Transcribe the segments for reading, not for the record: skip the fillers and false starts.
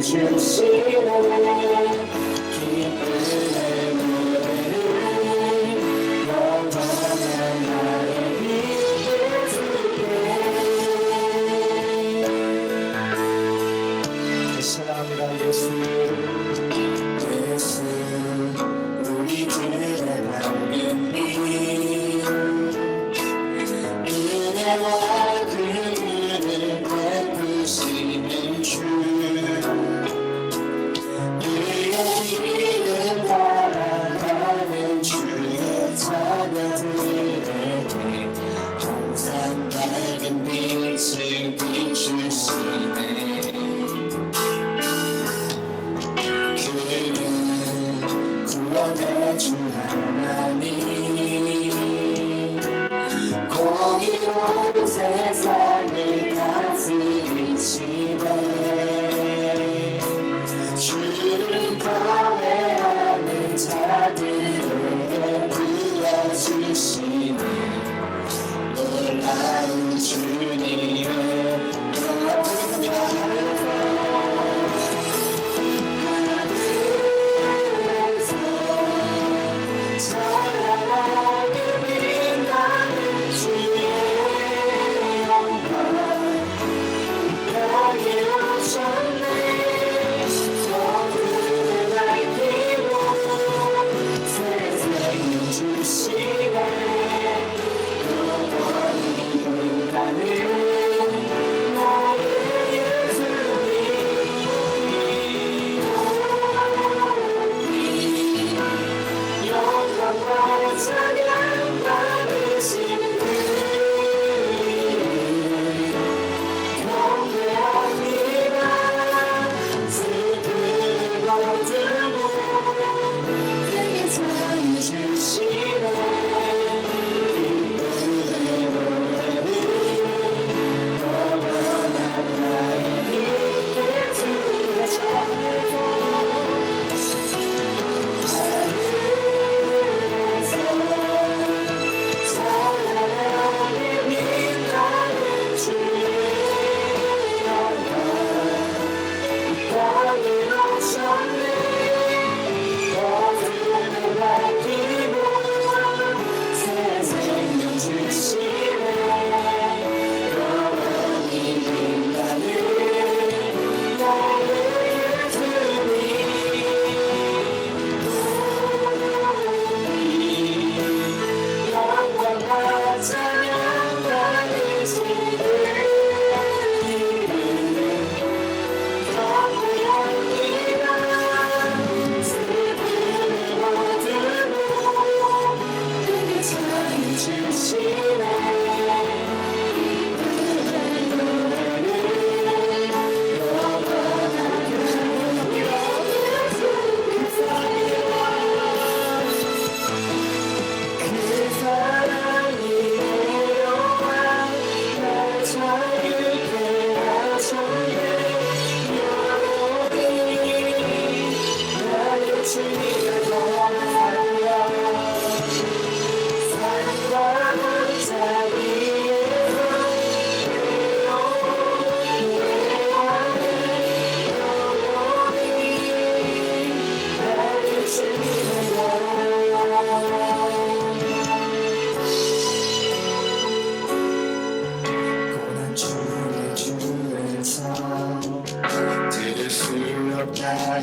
주시네 기쁨의 노래를 영원한 나의 빛을 줄게 사랑합니다 예수 우리들의 밝은 빛 은혜와 그늘을 베푸시는 주 우리의 길을 따라가는 주의 자녀들에게 항상 밝은 빛을 비추시네 구원의 주 하나님 공의로운 세상을 다스리시네 주를 경외하는 자들에게 부어주시네 놀라운 주님의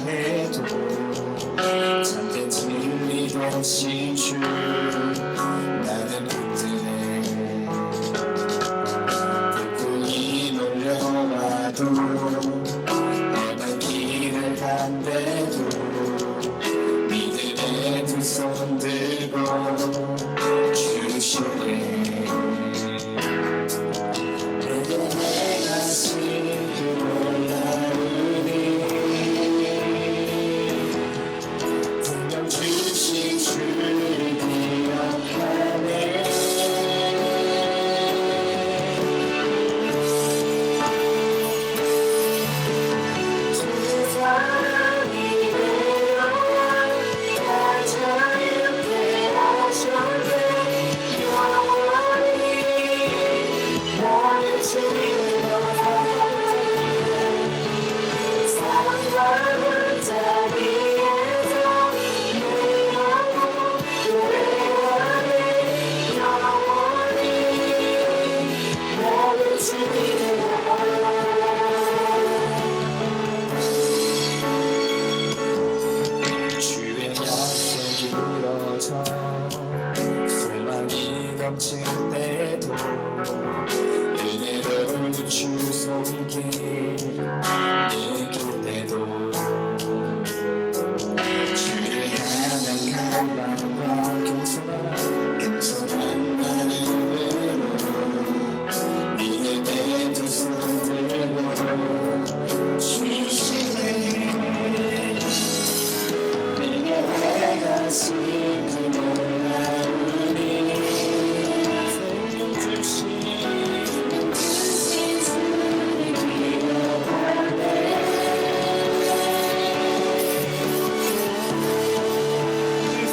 해도 참된 진리 되신 주 나는 흔드네 불끈이 몰려와도 내만 길을 간대도 믿음의 두 손 들고 주시네 내가 신을 올라오니 분명 주신 주를 기억하네 주 사랑이 내려와 다 자유케 하셨네 넘칠 때도 은혜로운 주 손길 느낄 때도 주를 향한 갈망과 겸손한 마음으로 믿을 때 두 손 들고 주시네 내가 슬픔 몰라오니 생명 주신 주를 기억하네 이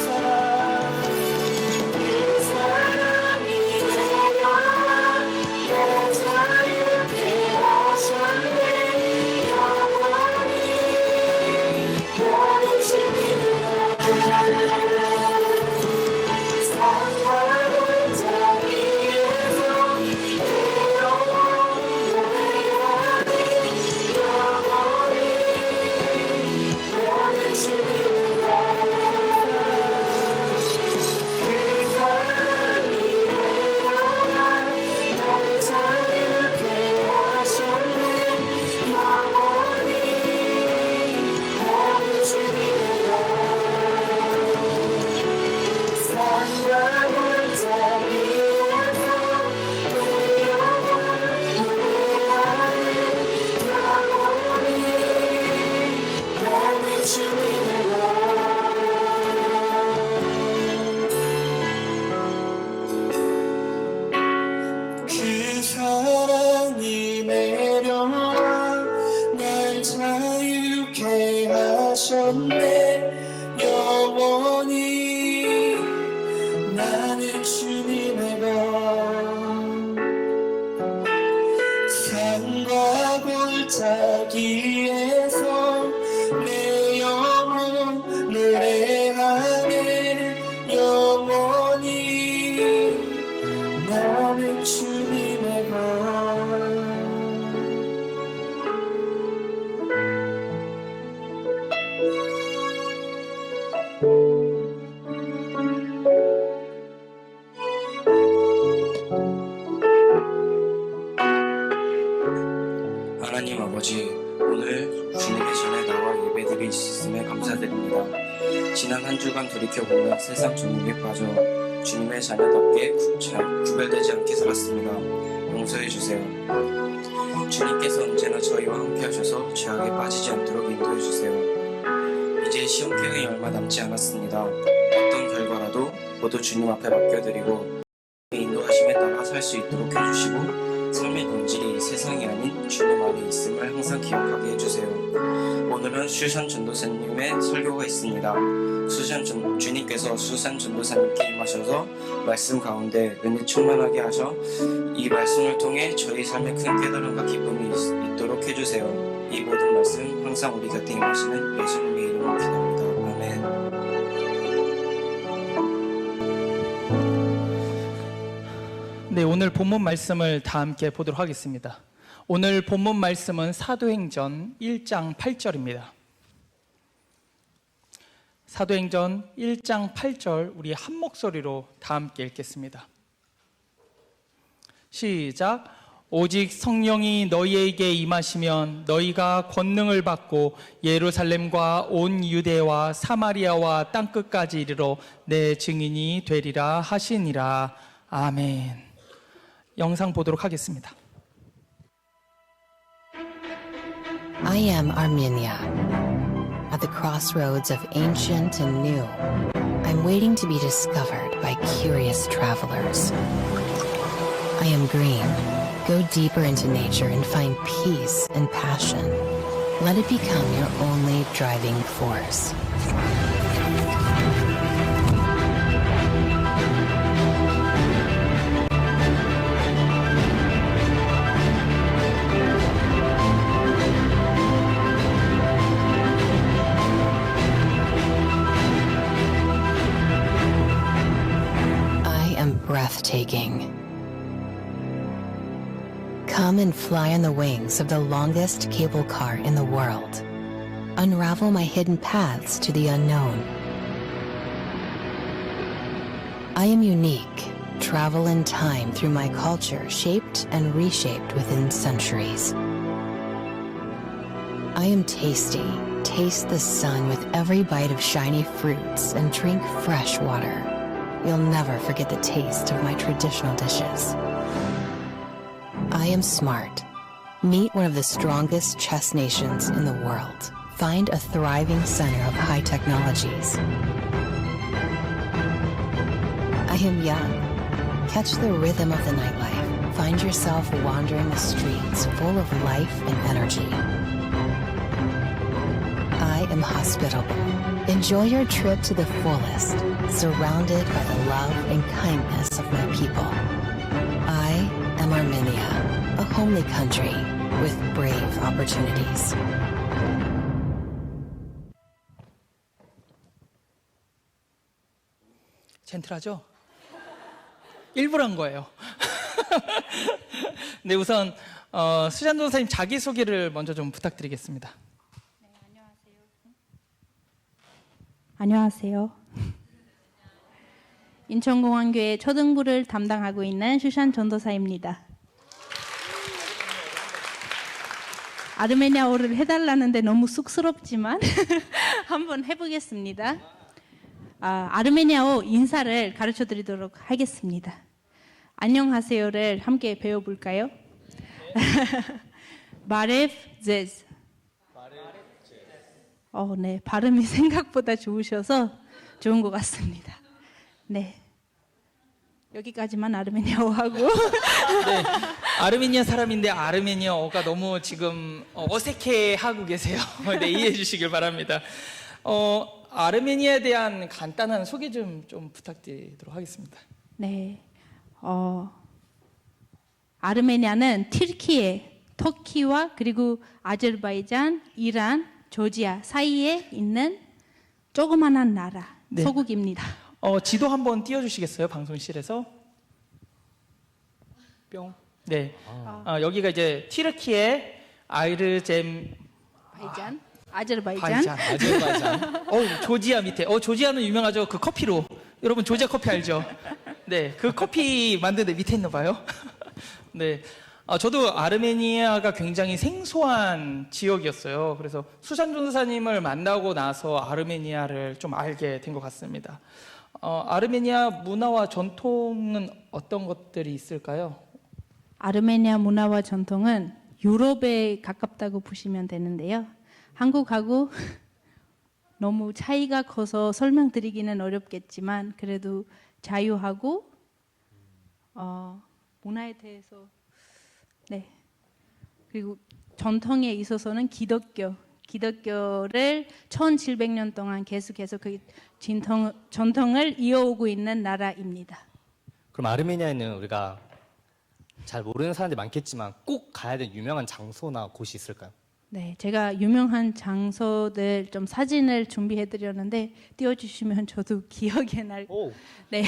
사랑이 내가 내 자유케 하셨네 영원히 너를 지키는 그 사랑이 내려와 날 자유케 하셨네 영원히 나는 주님의 것 산과 골짜기에서 내 영혼 노래하네 영원히 나는 주님의 것 하나님 아버지, 오늘 주님의 전에 나와 예배드릴 수 있음에 감사드립니다. 지난 한 주간 돌이켜보면 세상 종류에 빠져 주님의 자녀답게 구별되지 않게 살았습니다. 용서해주세요. 주님께서 언제나 저희와 함께 하셔서 죄악에 빠지지 않도록 인도해주세요. 이제 시험 기간이 얼마 남지 않았습니다. 어떤 결과라도 모두 주님 앞에 맡겨드리고 인도하심에 따라 살 수 있도록 해주시고 삶의 본질이 세상이 아닌 주님 안에 있음을 항상 기억하게 해주세요. 오늘은 수산 전도사님의 설교가 있습니다. 주님께서 수산 전도사님께 임하셔서 말씀 가운데 은혜 충만하게 하셔 이 말씀을 통해 저희 삶에 큰 깨달음과 기쁨이 있도록 해주세요. 이 모든 말씀 항상 우리 곁에 임하시는 예수님의 이름으로 기도합니다. 아멘. 네, 오늘 본문 말씀을 다 함께 보도록 하겠습니다. 오늘 본문 말씀은 사도행전 1장 8절입니다. 사도행전 1장 8절 우리 한 목소리로 다 함께 읽겠습니다. 시작. 오직 성령이 너희에게 임하시면 너희가 권능을 받고 예루살렘과 온 유대와 사마리아와 땅끝까지 이르러 내 증인이 되리라 하시니라. 아멘. 영상 보도록 하겠습니다. I am Armenia, at the crossroads of ancient and new. I'm waiting to be discovered by curious travelers. I am green. Go deeper into nature and find peace and passion. Let it become your only driving force. Breathtaking. Come and fly on the wings of the longest cable car in the world. Unravel my hidden paths to the unknown. I am unique, travel in time through my culture, shaped and reshaped within centuries. I am tasty. Taste the sun with every bite of shiny fruits and drink fresh water. You'll never forget the taste of my traditional dishes. I am smart. Meet one of the strongest chess nations in the world. Find a thriving center of high technologies. I am young. Catch the rhythm of the nightlife. Find yourself wandering the streets full of life and energy. I am hospitable. Enjoy your trip to the fullest, surrounded by the love and kindness of my people. I am Armenia, a homely country with brave opportunities. 젠틀하죠? 일부러 한 거예요. 네, 우선 수잔 전도사님 자기소개를 먼저 좀 부탁드리겠습니다. 안녕하세요. 인천공항교회 초등부를 담당하고 있는 슈샨 전도사입니다. 아르메니아어를 해달라는데 너무 쑥스럽지만 한번 해보겠습니다. 아르메니아어 인사를 가르쳐드리도록 하겠습니다. 안녕하세요를 함께 배워볼까요? 마레프 제즈. 네, 발음이 생각보다 좋으셔서 좋은 것 같습니다. 네, 여기까지만 아르메니아어 하고. 네, 아르메니아 사람인데 아르메니아어가 너무 지금 어색해하고 계세요. 네, 이해해 주시길 바랍니다. 아르메니아에 대한 간단한 소개 좀 부탁드리도록 하겠습니다. 네, 아르메니아는 터키와 그리고 아제르바이잔, 이란, 조지아 사이에 있는 조그만한 나라, 네. 소국입니다. 지도 한번 띄워주시겠어요? 방송실에서. 뿅. 네. 여기가 이제 튀르키예, 아제르바이잔. 조지아 밑에. 조지아는 유명하죠. 그 커피로. 여러분 조지아 커피 알죠? 네. 그 커피 만드는 데 밑에 있나 봐요. 네. 저도 아르메니아가 굉장히 생소한 지역이었어요. 그래서 수잔 전도사님을 만나고 나서 아르메니아를 좀 알게 된 것 같습니다. 아르메니아 문화와 전통은 어떤 것들이 있을까요? 아르메니아 문화와 전통은 유럽에 가깝다고 보시면 되는데요. 한국하고 너무 차이가 커서 설명드리기는 어렵겠지만 그래도 자유하고 문화에 대해서 네. 그리고 전통에 있어서는 기독교를 1700년 동안 계속해서 그 전통을 이어오고 있는 나라입니다. 그럼 아르메니아에는 우리가 잘 모르는 사람들이 많겠지만 꼭 가야 될 유명한 장소나 곳이 있을까요? 네, 제가 유명한 장소들 좀 사진을 준비해 드렸는데 띄워주시면 저도 기억에 날. 네.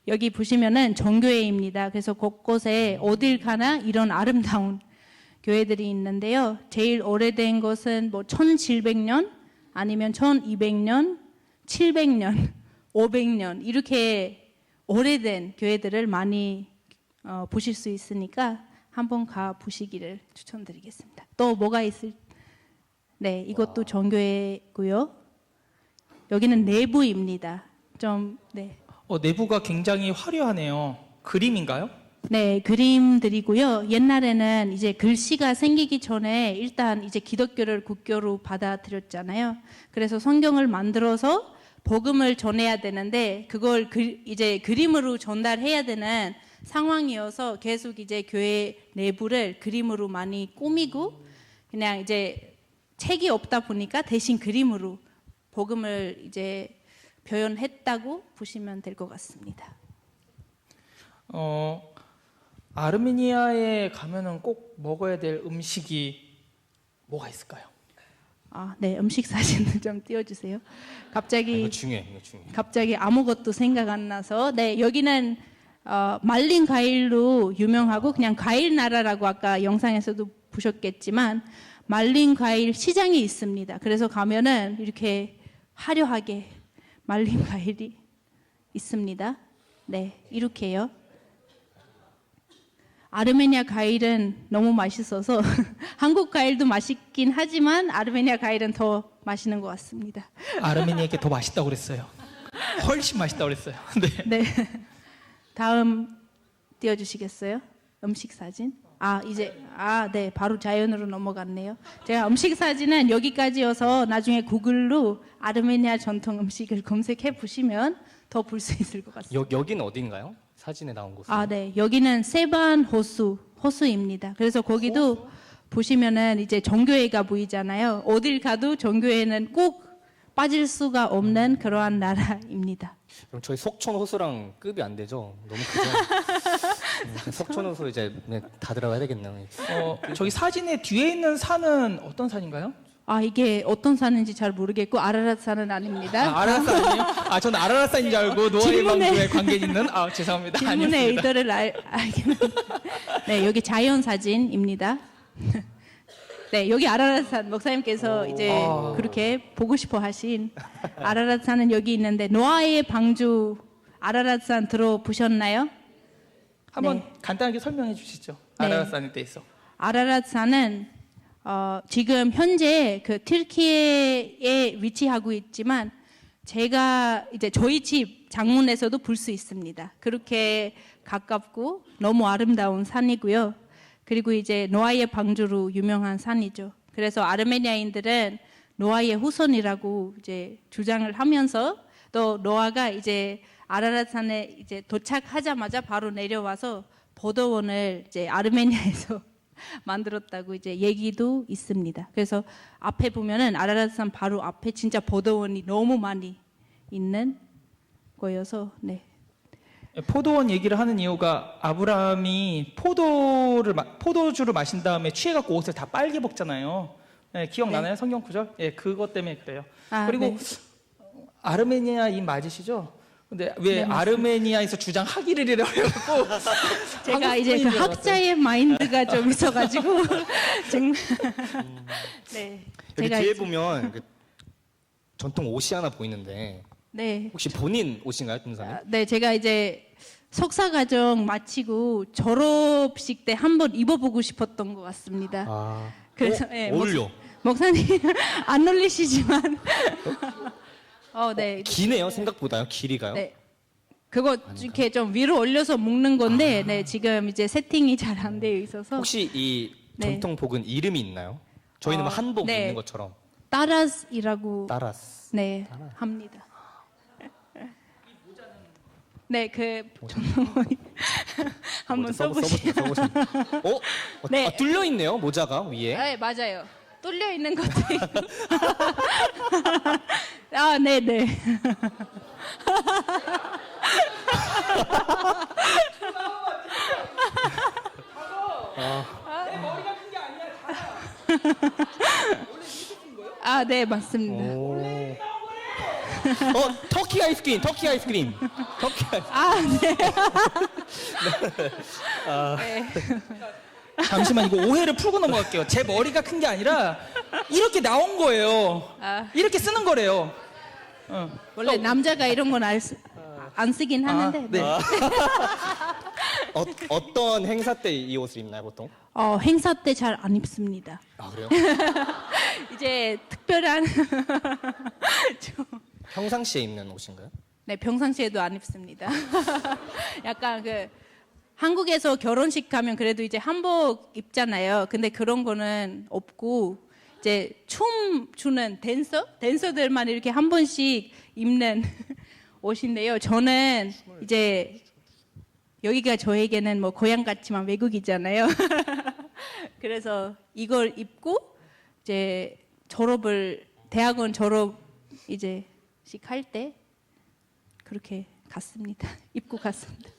여기 보시면은 정교회입니다. 그래서 곳곳에 어딜 가나 이런 아름다운 교회들이 있는데요. 제일 오래된 것은 뭐 1700년 아니면 1200년, 700년, 500년 이렇게 오래된 교회들을 많이 보실 수 있으니까 한번 가 보시기를 추천드리겠습니다. 또 뭐가 있을? 네, 이것도 정교회고요. 여기는 내부입니다. 네. 내부가 굉장히 화려하네요. 그림인가요? 네, 그림들이고요. 옛날에는 이제 글씨가 생기기 전에 일단 이제 기독교를 국교로 받아들였잖아요. 그래서 성경을 만들어서 복음을 전해야 되는데 그걸 이제 그림으로 전달해야 되는 상황이어서 계속 이제 교회 내부를 그림으로 많이 꾸미고 그냥 이제 책이 없다 보니까 대신 그림으로 복음을 이제 표현했다고 보시면 될 것 같습니다. 아르메니아에 가면은 꼭 먹어야 될 음식이 뭐가 있을까요? 네, 음식 사진을 좀 띄워주세요. 이거 중요해. 갑자기 아무것도 생각 안 나서. 네, 여기는 말린 과일로 유명하고 그냥 과일 나라라고 아까 영상에서도 보셨겠지만 말린 과일 시장이 있습니다. 그래서 가면은 이렇게 화려하게 말린 과일이 있습니다. 네, 이렇게요. 아르메니아 과일은 너무 맛있어서 한국 과일도 맛있긴 하지만 아르메니아 과일은 더 맛있는 것 같습니다. 아르메니아에게 더 맛있다고 그랬어요. 훨씬 맛있다고 그랬어요. 네. 네. 다음 띄워주시겠어요? 음식 사진. 네, 바로 자연으로 넘어갔네요. 제가 음식 사진은 여기까지여서 나중에 구글로 아르메니아 전통 음식을 검색해 보시면 더 볼 수 있을 것 같습니다. 여기는 어딘가요? 사진에 나온 곳은? 네, 여기는 세반 호수입니다. 그래서 거기도 보시면은 이제 정교회가 보이잖아요. 어딜 가도 정교회는 꼭 빠질 수가 없는 그러한 나라입니다. 그럼 저희 속촌 호수랑 급이 안 되죠? 너무 크죠? 속촌 호수 이제 다 들어가야 되겠네요. 저기 사진의 뒤에 있는 산은 어떤 산인가요? 이게 어떤 산인지 잘 모르겠고 아라랏 산은 아닙니다. 아라랏 산이요? 저는 아라랏 산인 줄 알고 노아의 질문에- 방주에 관계 있는 죄송합니다. 질문의 아니었습니다. 의도를 알기는. 네, 여기 자연 사진입니다. 네, 여기 아라랏산 목사님께서 이제 그렇게 보고 싶어 하신 아라랏산은 여기 있는데 노아의 방주 아라랏산 들어보셨나요? 한번 네. 간단하게 설명해 주시죠. 네. 아라랏 산에 대해서. 아라랏산은 지금 현재 그 튀르키예에 위치하고 있지만 제가 이제 저희 집 장문에서도 볼 수 있습니다. 그렇게 가깝고 너무 아름다운 산이고요. 그리고 이제 노아의 방주로 유명한 산이죠. 그래서 아르메니아인들은 노아의 후손이라고 이제 주장을 하면서 또 노아가 이제 아라랏산에 이제 도착하자마자 바로 내려와서 보도원을 이제 아르메니아에서 만들었다고 이제 얘기도 있습니다. 그래서 앞에 보면은 아라랏산 바로 앞에 진짜 보도원이 너무 많이 있는 거여서 네. 포도원 얘기를 하는 이유가 아브라함이 포도주를 마신 다음에 취해갖고 옷을 다 빨개 벗잖아요. 네, 기억나나요? 성경 구절? 예, 그것 때문에 그래요. 그리고 네. 아르메니아인 맞으시죠? 근데 왜 아르메니아에서 주장 하기를 해갖고 제가 이제 그 학자의 마인드가 좀 있어가지고 네. 여기 제가 뒤에 이제- 보면 그 전통 옷이 하나 보이는데 네. 혹시 본인 옷인가요, 김사님? 네, 제가 이제 석사 과정 마치고 졸업식 때 한번 입어보고 싶었던 것 같습니다. 그래서 예, 어울려. 목사님 안 놀리시지만 네. 기네요, 생각보다요. 길이가요? 네. 그거 이렇게 좀 위로 올려서 묶는 건데 네, 지금 이제 세팅이 잘 안 되어 있어서 혹시 이 네. 전통복은 이름이 있나요? 저희는 뭐 한복 네. 입는 것처럼 따라스이라고 따라스. 네, 합니다. 네, 그 한번 써보시죠. 써보세요. 네. 뚫려 있네요, 모자가 위에. 네, 맞아요. 뚫려 있는 것도 있고. 네, 네. 네, 맞습니다. 터키 아이스크림, 터키 아이스크림. 터키 아이스크림. 잠시만 이거 오해를 풀고 넘어갈게요. 제 머리가 큰 게 아니라 이렇게 나온 거예요. 이렇게 쓰는 거래요. 원래 남자가 이런 건 안 쓰긴 하는데. 네. 어떤 행사 때 이 옷을 입나요, 보통? 행사 때 잘 안 입습니다. 그래요? 이제 특별한 평상시에 입는 옷인가요? 네, 평상시에도 안 입습니다. 약간 그 한국에서 결혼식 가면 그래도 이제 한복 입잖아요. 근데 그런 거는 없고 이제 춤 추는 댄서들만 이렇게 한 번씩 입는 옷인데요. 저는 이제 여기가 저에게는 뭐 고향 같지만 외국이잖아요. 그래서 이걸 입고 이제 대학원 졸업 이제 할 때 그렇게 갔습니다. 입고 갔습니다.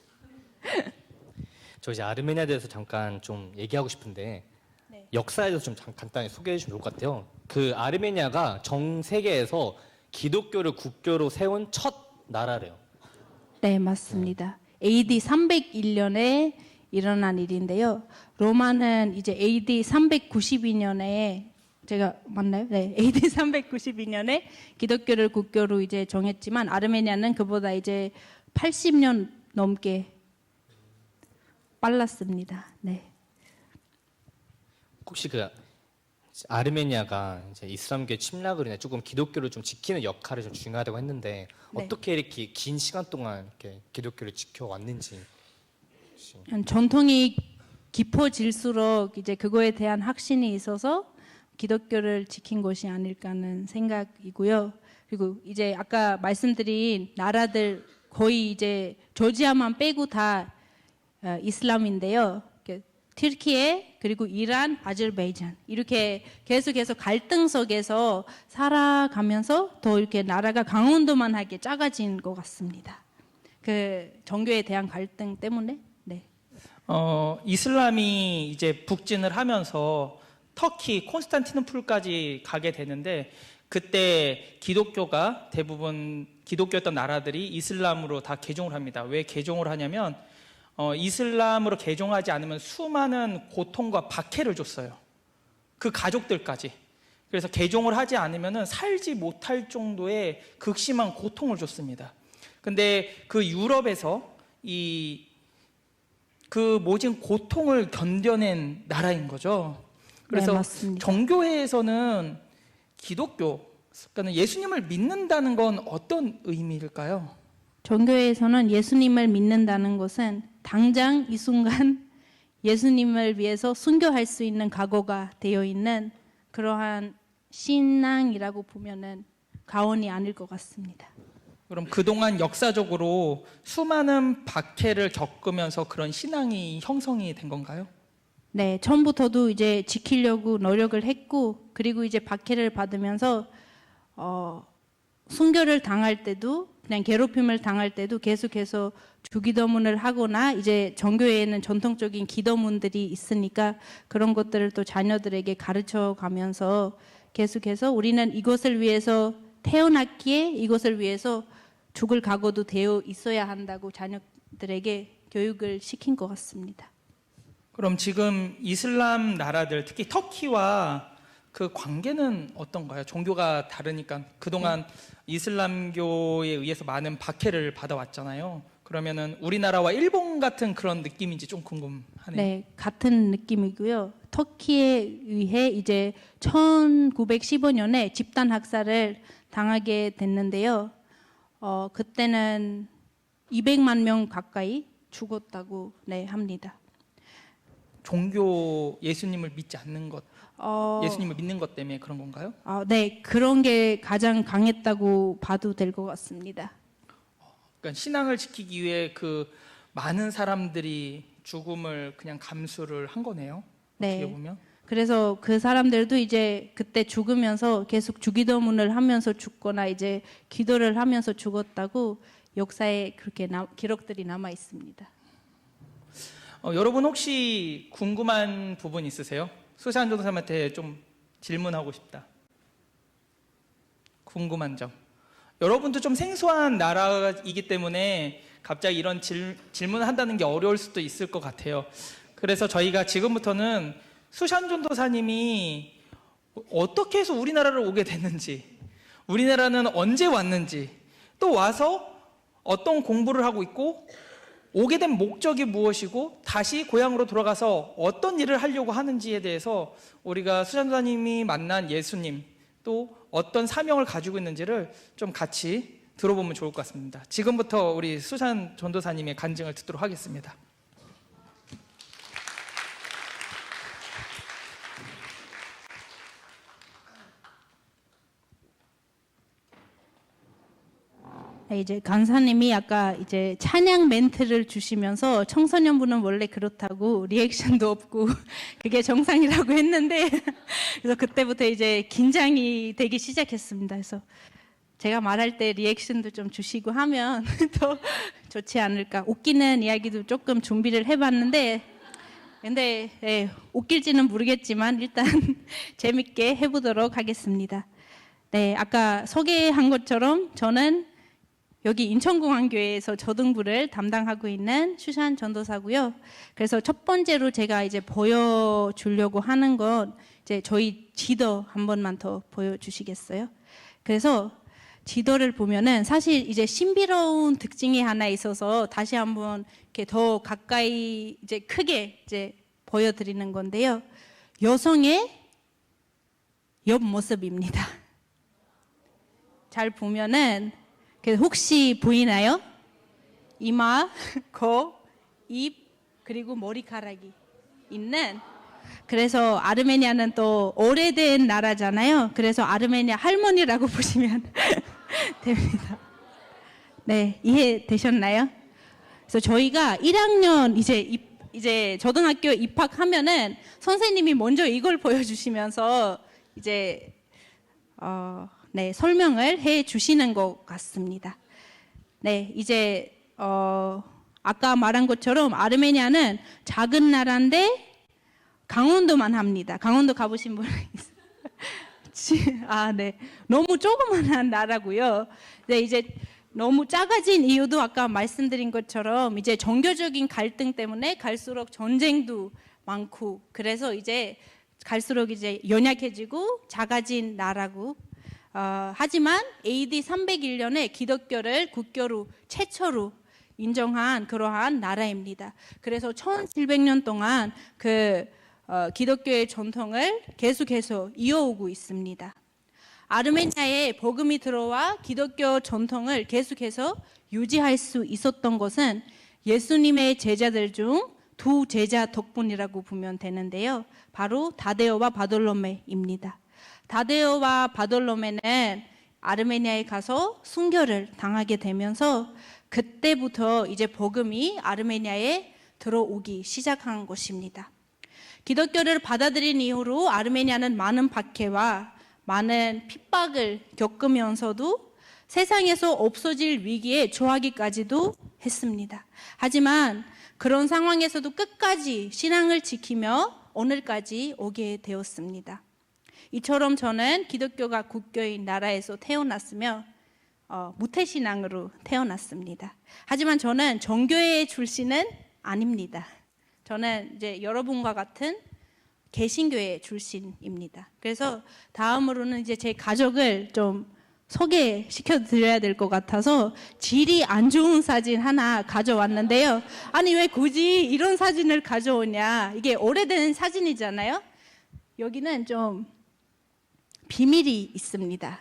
저 이제 아르메니아에 대해서 잠깐 좀 얘기하고 싶은데 네. 역사에 대해서 좀 간단히 소개해 주시면 좋을 것 같아요. 그 아르메니아가 전 세계에서 기독교를 국교로 세운 첫 나라래요. 네, 맞습니다. AD 301년에 일어난 일인데요. 로마는 이제 AD 392년에 제가 맞나요? 네, AD 392년에 기독교를 국교로 이제 정했지만 아르메니아는 그보다 이제 80년 넘게 빨랐습니다. 네. 혹시 그 아르메니아가 이제 이슬람교의 침략을 인해 조금 기독교를 좀 지키는 역할이 좀 중요하다고 했는데 네. 어떻게 이렇게 긴 시간 동안 이렇게 기독교를 지켜왔는지. 전통이 깊어질수록 이제 그거에 대한 확신이 있어서 기독교를 지킨 것이 아닐까 하는 생각이고요. 그리고 이제 아까 말씀드린 나라들 거의 이제 조지아만 빼고 다 이슬람인데요. 튀르키예 그리고 이란, 아제르바이잔 이렇게 계속해서 갈등 속에서 살아가면서 더 이렇게 나라가 강원도만하게 작아진 것 같습니다. 그 종교에 대한 갈등 때문에. 네. 이슬람이 이제 북진을 하면서 터키, 콘스탄티노플까지 가게 되는데 그때 기독교가 대부분 기독교였던 나라들이 이슬람으로 다 개종을 합니다. 왜 개종을 하냐면 이슬람으로 개종하지 않으면 수많은 고통과 박해를 줬어요. 그 가족들까지. 그래서 개종을 하지 않으면 살지 못할 정도의 극심한 고통을 줬습니다. 근데 그 유럽에서 그 모진 고통을 견뎌낸 나라인 거죠. 그래서 네, 맞습니다. 정교회에서는 기독교, 그러니까 예수님을 믿는다는 건 어떤 의미일까요? 종교에서는 예수님을 믿는다는 것은 당장 이 순간 예수님을 위해서 순교할 수 있는 각오가 되어 있는 그러한 신앙이라고 보면은 과언이 아닐 것 같습니다. 그럼 그동안 역사적으로 수많은 박해를 겪으면서 그런 신앙이 형성이 된 건가요? 네, 처음부터도 이제 지키려고 노력을 했고, 그리고 이제 박해를 받으면서 순교를 당할 때도 그냥 괴롭힘을 당할 때도 계속해서 주기도문을 하거나 이제 정교회에는 전통적인 기도문들이 있으니까 그런 것들을 또 자녀들에게 가르쳐 가면서 계속해서 우리는 이것을 위해서 태어났기에 이것을 위해서 죽을 각오도 되어 있어야 한다고 자녀들에게 교육을 시킨 것 같습니다. 그럼 지금 이슬람 나라들, 특히 터키와 그 관계는 어떤가요? 종교가 다르니까 그동안 이슬람교에 의해서 많은 박해를 받아왔잖아요. 그러면은 우리나라와 일본 같은 그런 느낌인지 좀 궁금하네요. 네, 같은 느낌이고요. 터키에 의해 이제 1915년에 집단 학살을 당하게 됐는데요. 그때는 200만 명 가까이 죽었다고 합니다. 종교 예수님을 믿지 않는 것, 예수님을 믿는 것 때문에 그런 건가요? 네, 그런 게 가장 강했다고 봐도 될 것 같습니다. 그러니까 신앙을 지키기 위해 그 많은 사람들이 죽음을 그냥 감수를 한 거네요. 어떻게 네. 보면. 그래서 그 사람들도 이제 그때 죽으면서 계속 주기도문을 하면서 죽거나 이제 기도를 하면서 죽었다고 역사에 그렇게 기록들이 남아 있습니다. 여러분 혹시 궁금한 부분 있으세요? 수산 전도사님한테 좀 질문하고 싶다. 궁금한 점. 여러분도 좀 생소한 나라이기 때문에 갑자기 이런 질문을 한다는 게 어려울 수도 있을 것 같아요. 그래서 저희가 지금부터는 수산 전도사님이 어떻게 해서 우리나라를 오게 됐는지, 우리나라는 언제 왔는지, 또 와서 어떤 공부를 하고 있고 오게 된 목적이 무엇이고 다시 고향으로 돌아가서 어떤 일을 하려고 하는지에 대해서 우리가 수산 전도사님이 만난 예수님 또 어떤 사명을 가지고 있는지를 좀 같이 들어보면 좋을 것 같습니다. 지금부터 우리 수산 전도사님의 간증을 듣도록 하겠습니다. 이제 간사님이 아까 이제 찬양 멘트를 주시면서 청소년부는 원래 그렇다고 리액션도 없고 그게 정상이라고 했는데 그래서 그때부터 이제 긴장이 되기 시작했습니다. 그래서 제가 말할 때 리액션도 좀 주시고 하면 더 좋지 않을까. 웃기는 이야기도 조금 준비를 해봤는데 근데 웃길지는 모르겠지만 일단 재밌게 해보도록 하겠습니다. 네, 아까 소개한 것처럼 저는 여기 인천공항교회에서 저등부를 담당하고 있는 슈산 전도사고요. 그래서 첫 번째로 제가 이제 보여주려고 하는 건 이제 저희 지도 한 번만 더 보여주시겠어요? 그래서 지도를 보면은 사실 이제 신비로운 특징이 하나 있어서 다시 한번 이렇게 더 가까이 이제 크게 이제 보여드리는 건데요. 여성의 옆 모습입니다. 잘 보면은 혹시 보이나요? 이마, 코, 입, 그리고 머리카락이 있는, 그래서 아르메니아는 또 오래된 나라잖아요. 그래서 아르메니아 할머니라고 보시면 됩니다. 네, 이해되셨나요? 그래서 저희가 1학년 이제 초등학교 입학하면은 선생님이 먼저 이걸 보여주시면서 이제 네, 설명을 해 주시는 것 같습니다. 네, 이제 아까 말한 것처럼 아르메니아는 작은 나라인데 강원도만 합니다. 강원도 가보신 분 있어요? 아, 네. 너무 조그만한 나라고요. 네, 이제 너무 작아진 이유도 아까 말씀드린 것처럼 이제 종교적인 갈등 때문에 갈수록 전쟁도 많고, 그래서 이제 갈수록 이제 연약해지고 작아진 나라고. 하지만 AD 301년에 기독교를 국교로 최초로 인정한 그러한 나라입니다. 그래서 1700년 동안 기독교의 전통을 계속해서 이어오고 있습니다. 아르메니아에 복음이 들어와 기독교 전통을 계속해서 유지할 수 있었던 것은 예수님의 제자들 중 두 제자 덕분이라고 보면 되는데요. 바로 다데오와 바돌로메입니다. 다데오와 바돌로메는 아르메니아에 가서 순교를 당하게 되면서 그때부터 이제 복음이 아르메니아에 들어오기 시작한 것입니다. 기독교를 받아들인 이후로 아르메니아는 많은 박해와 많은 핍박을 겪으면서도 세상에서 없어질 위기에 처하기까지도 했습니다. 하지만 그런 상황에서도 끝까지 신앙을 지키며 오늘까지 오게 되었습니다. 이처럼 저는 기독교가 국교인 나라에서 태어났으며 무태신앙으로 태어났습니다. 하지만 저는 정교회 출신은 아닙니다. 저는 이제 여러분과 같은 개신교회 출신입니다. 그래서 다음으로는 이제 제 가족을 좀 소개시켜 드려야 될 것 같아서 질이 안 좋은 사진 하나 가져왔는데요. 아니, 왜 굳이 이런 사진을 가져오냐? 이게 오래된 사진이잖아요. 여기는 좀 비밀이 있습니다.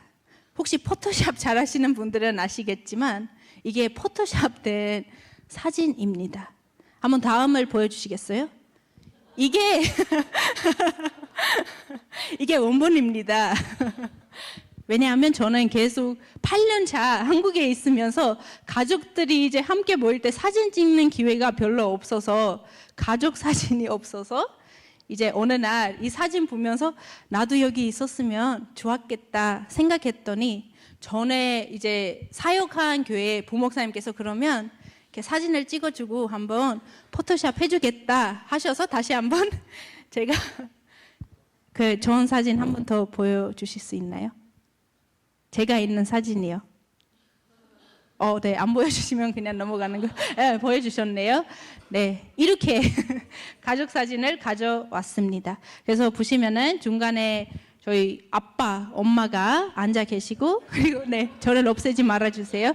혹시 포토샵 잘하시는 분들은 아시겠지만 이게 포토샵된 사진입니다. 한번 다음을 보여주시겠어요? 이게 이게 원본입니다. 왜냐하면 저는 계속 8년 차 한국에 있으면서 가족들이 이제 함께 모일 때 사진 찍는 기회가 별로 없어서, 가족 사진이 없어서 이제 어느 날 이 사진 보면서 나도 여기 있었으면 좋았겠다 생각했더니, 전에 이제 사역한 교회 부목사님께서 그러면 이렇게 사진을 찍어주고 한번 포토샵 해주겠다 하셔서 다시 한번 제가 그 좋은 사진 한 번 더 보여주실 수 있나요? 제가 있는 사진이요. 네, 안 보여주시면 그냥 넘어가는 거. 네, 보여주셨네요. 네, 이렇게 가족 사진을 가져왔습니다. 그래서 보시면은 중간에 저희 아빠, 엄마가 앉아 계시고, 그리고 네, 저를 없애지 말아주세요.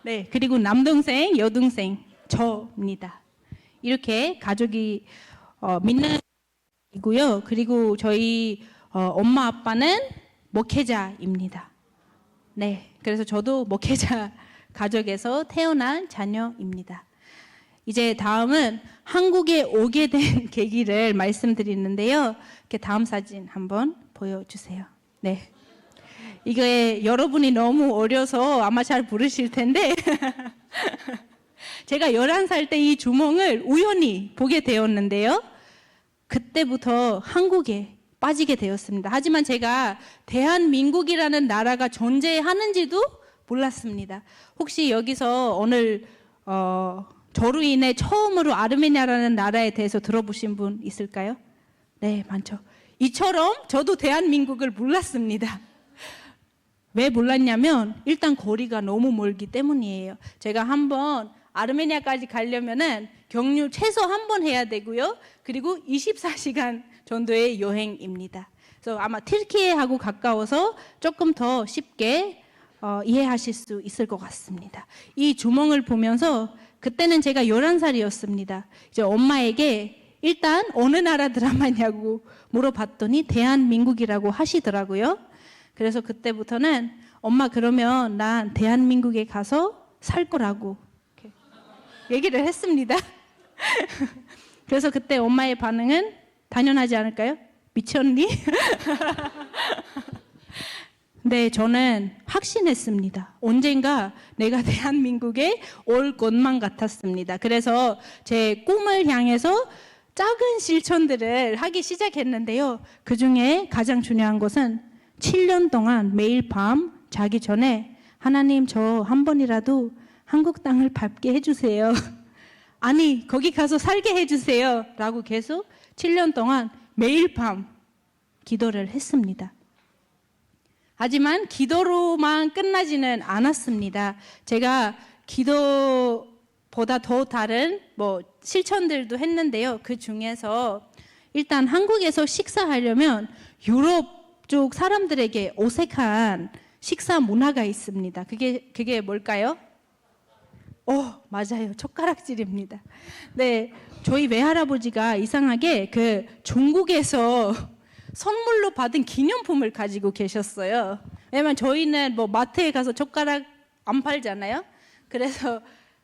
네, 그리고 남동생, 여동생, 저입니다. 이렇게 가족이 믿는 이고요. 그리고 저희 엄마 아빠는 목회자입니다. 네, 그래서 저도 목회자 가족에서 태어난 자녀입니다. 이제 다음은 한국에 오게 된 계기를 말씀드리는데요. 이렇게 다음 사진 한번 보여주세요. 네, 이게 여러분이 너무 어려서 아마 잘 모르실 텐데 제가 11살 때 이 주몽을 우연히 보게 되었는데요. 그때부터 한국에 빠지게 되었습니다. 하지만 제가 대한민국이라는 나라가 존재하는지도 몰랐습니다. 혹시 여기서 오늘 저로 인해 처음으로 아르메니아라는 나라에 대해서 들어보신 분 있을까요? 네, 많죠. 이처럼 저도 대한민국을 몰랐습니다. 왜 몰랐냐면 일단 거리가 너무 멀기 때문이에요. 제가 한번 아르메니아까지 가려면은 경유 최소 한 번 해야 되고요. 그리고 24시간 정도의 여행입니다. 그래서 아마 튀르키예하고 가까워서 조금 더 쉽게 이해하실 수 있을 것 같습니다. 이 주몽을 보면서 그때는 제가 11살이었습니다. 이제 엄마에게 일단 어느 나라 드라마냐고 물어봤더니 대한민국이라고 하시더라고요. 그래서 그때부터는 엄마 그러면 난 대한민국에 가서 살 거라고 이렇게 얘기를 했습니다. 그래서 그때 엄마의 반응은 당연하지 않을까요? 미쳤니? 네, 저는 확신했습니다. 언젠가 내가 대한민국에 올 것만 같았습니다. 그래서 제 꿈을 향해서 작은 실천들을 하기 시작했는데요. 그 중에 가장 중요한 것은 7년 동안 매일 밤 자기 전에 하나님 저 한 번이라도 한국 땅을 밟게 해주세요. 아니 거기 가서 살게 해주세요. 라고 계속 7년 동안 매일 밤 기도를 했습니다. 하지만 기도로만 끝나지는 않았습니다. 제가 기도보다 더 다른 실천들도 했는데요. 그 중에서 일단 한국에서 식사하려면 유럽 쪽 사람들에게 어색한 식사 문화가 있습니다. 그게 뭘까요? 맞아요. 젓가락질입니다. 네, 저희 외할아버지가 이상하게 그 중국에서 선물로 받은 기념품을 가지고 계셨어요. 왜냐면 저희는 마트에 가서 젓가락 안 팔잖아요. 그래서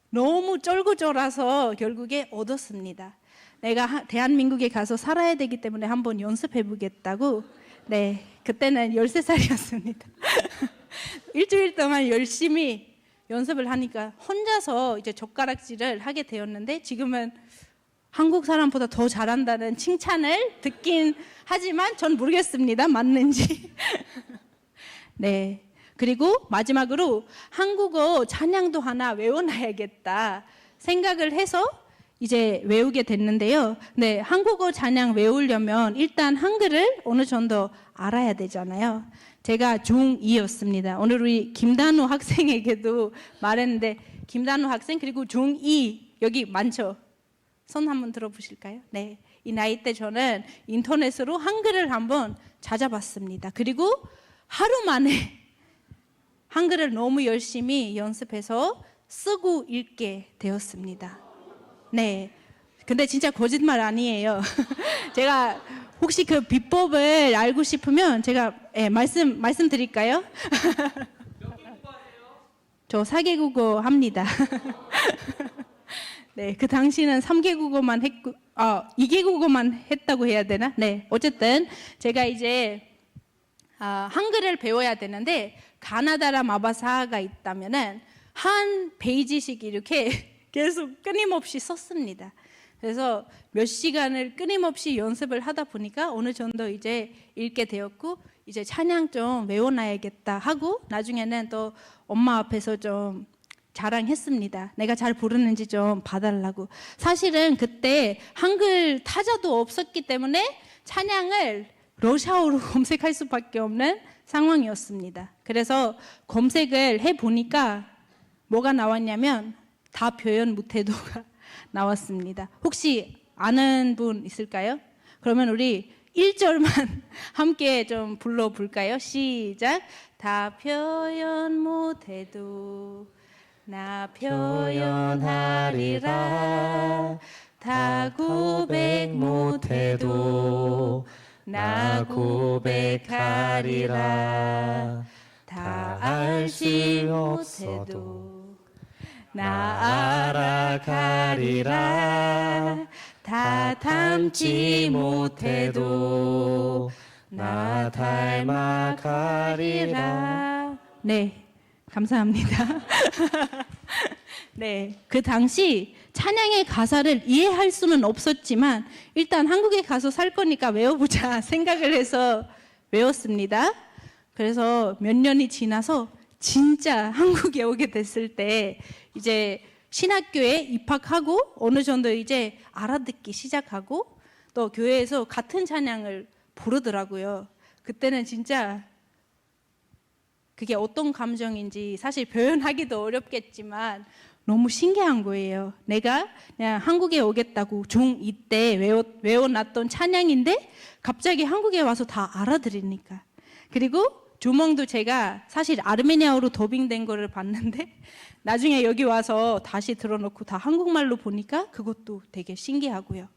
너무 쫄고쫄아서 결국에 얻었습니다. 내가 대한민국에 가서 살아야 되기 때문에 한번 연습해 보겠다고. 네, 그때는 13살이었습니다. 일주일 동안 열심히 연습을 하니까 혼자서 이제 젓가락질을 하게 되었는데 지금은 한국 사람보다 더 잘한다는 칭찬을 듣긴 하지만 전 모르겠습니다. 맞는지. 네. 그리고 마지막으로 한국어 찬양도 하나 외워놔야겠다 생각을 해서 이제 외우게 됐는데요. 네, 한국어 찬양 외우려면 일단 한글을 어느 정도 알아야 되잖아요. 제가 중2였습니다. 오늘 우리 김단우 학생에게도 말했는데 김단우 학생 그리고 중2 여기 많죠? 손 한번 들어보실까요? 네, 이 나이 때 저는 인터넷으로 한글을 한번 찾아봤습니다. 그리고 하루 만에 한글을 너무 열심히 연습해서 쓰고 읽게 되었습니다. 네, 근데 진짜 거짓말 아니에요. 제가 혹시 그 비법을 알고 싶으면 제가 말씀드릴까요? 저 4개 국어 합니다. 네, 그 당시는 3개 국어만 했고, 2개 국어만 했다고 해야 되나? 네, 어쨌든 제가 이제 한글을 배워야 되는데 가나다라 마바사가 있다면은 한 페이지씩 이렇게 계속 끊임없이 썼습니다. 그래서 몇 시간을 끊임없이 연습을 하다 보니까 어느 정도 이제 읽게 되었고 이제 찬양 좀 외워놔야겠다 하고 나중에는 또 엄마 앞에서 좀 자랑했습니다. 내가 잘 부르는지 좀 봐달라고. 사실은 그때 한글 타자도 없었기 때문에 찬양을 러시아어로 검색할 수밖에 없는 상황이었습니다. 그래서 검색을 해보니까 뭐가 나왔냐면 다 표현 못해도가 나왔습니다. 혹시 아는 분 있을까요? 그러면 우리 1절만 함께 좀 불러볼까요? 시작. 다 표현 못해도 나 표현하리라. 다 고백 못해도 나 고백하리라. 다 알지 못해도 나 알아가리라. 다 닮지 못해도 나 닮아가리라. 네, 감사합니다. 네, 그 당시 찬양의 가사를 이해할 수는 없었지만 일단 한국에 가서 살 거니까 외워보자 생각을 해서 외웠습니다. 그래서 몇 년이 지나서 진짜 한국에 오게 됐을 때 이제 신학교에 입학하고 어느 정도 이제 알아듣기 시작하고 또 교회에서 같은 찬양을 부르더라고요. 그때는 진짜 그게 어떤 감정인지 사실 표현하기도 어렵겠지만 너무 신기한 거예요. 내가 그냥 한국에 오겠다고 중2 때 외워놨던 찬양인데 갑자기 한국에 와서 다 알아들으니까. 그리고 주몽도 제가 사실 아르메니아어로 더빙된 거를 봤는데 나중에 여기 와서 다시 들어놓고 다 한국말로 보니까 그것도 되게 신기하고요.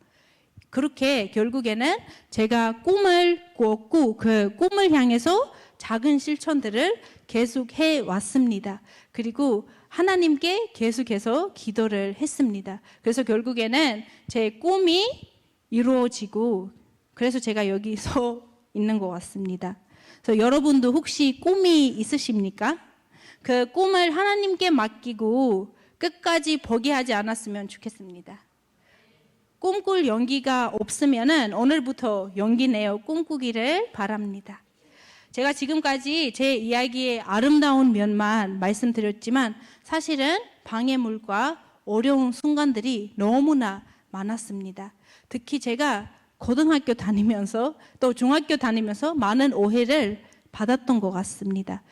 그렇게 결국에는 제가 꿈을 꾸었고 그 꿈을 향해서 작은 실천들을 계속 해 왔습니다. 그리고 하나님께 계속해서 기도를 했습니다. 그래서 결국에는 제 꿈이 이루어지고 그래서 제가 여기 서 있는 것 같습니다. 그래서 여러분도 혹시 꿈이 있으십니까? 그 꿈을 하나님께 맡기고 끝까지 포기하지 않았으면 좋겠습니다. 꿈꿀 용기가 없으면은 오늘부터 용기 내어 꿈꾸기를 바랍니다. 제가 지금까지 제 이야기의 아름다운 면만 말씀드렸지만 사실은 방해물과 어려운 순간들이 너무나 많았습니다. 특히 제가 고등학교 다니면서 또 중학교 다니면서 많은 오해를 받았던 것 같습니다.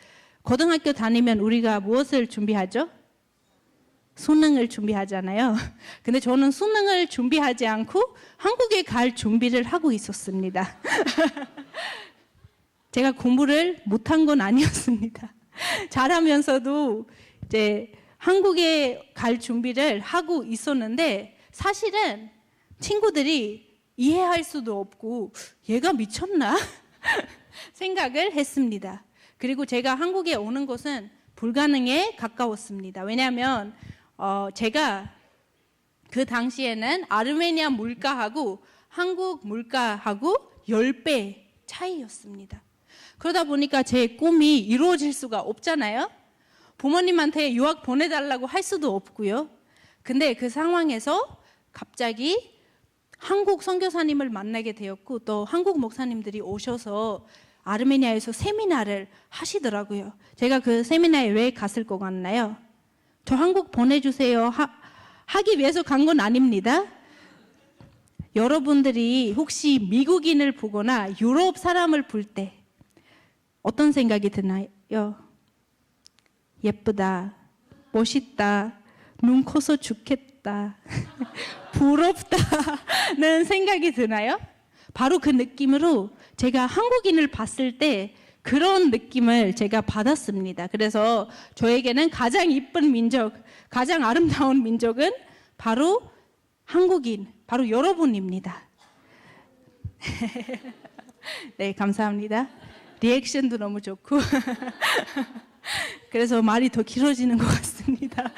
고등학교 다니면 우리가 무엇을 준비하죠? 수능을 준비하잖아요. 근데 저는 수능을 준비하지 않고 한국에 갈 준비를 하고 있었습니다. 제가 공부를 못한 건 아니었습니다. 잘하면서도 이제 한국에 갈 준비를 하고 있었는데 사실은 친구들이 이해할 수도 없고 얘가 미쳤나? 생각을 했습니다. 그리고 제가 한국에 오는 것은 불가능에 가까웠습니다. 왜냐하면 제가 그 당시에는 아르메니아 물가하고 한국 물가하고 10배 차이였습니다. 그러다 보니까 제 꿈이 이루어질 수가 없잖아요. 부모님한테 유학 보내달라고 할 수도 없고요. 근데 그 상황에서 갑자기 한국 선교사님을 만나게 되었고 또 한국 목사님들이 오셔서 아르메니아에서 세미나를 하시더라고요. 제가 그 세미나에 왜 갔을 것 같나요? 저 한국 보내주세요 하기 위해서 간 건 아닙니다. 여러분들이 혹시 미국인을 보거나 유럽 사람을 볼 때 어떤 생각이 드나요? 예쁘다, 멋있다, 눈 커서 죽겠다, 부럽다는 생각이 드나요? 바로 그 느낌으로 제가 한국인을 봤을 때 그런 느낌을 제가 받았습니다. 그래서 저에게는 가장 이쁜 민족, 가장 아름다운 민족은 바로 한국인, 바로 여러분입니다. 네, 감사합니다. 리액션도 너무 좋고 그래서 말이 더 길어지는 것 같습니다.